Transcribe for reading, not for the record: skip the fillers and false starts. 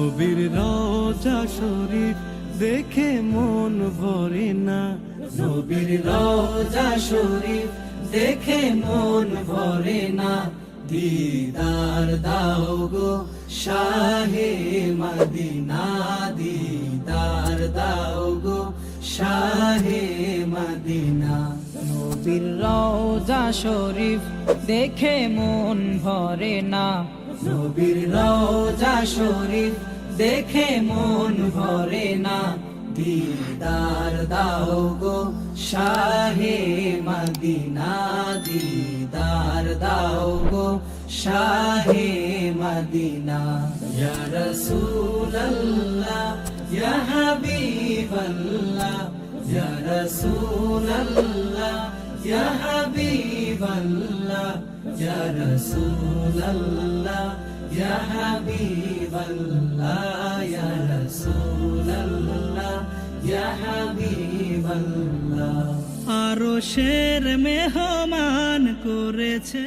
নবীর রওজা শরীফ দেখে মন ভরে না, নবীর রওজা শরীফ দেখে মন ভরে না। দিদার দাও গো শাহে মদিনা, দিদার দাও গো শাহে মদিনা। নবীর রওজা শরীফ দেখে মন ভরে না, নবীর রওজা শরীফ দেখে মন ভরে না। দিদার দাও গো শাহে মদিনা, দিদার দাও গো শাহে মদিনা। ইয়া রাসূলুল্লাহ ইয়া হাবিবাল্লাহ, ইয়া রাসূলুল্লাহ ইয়া হাবিবাল্লাহ, ইয়া রাসূলুল্লাহ ইয়া হাবিবাল্লাহ, ইয়া রাসূলুল্লাহ ইয়া হাবিবাল্লাহ। আরশের মেহমান করেছে।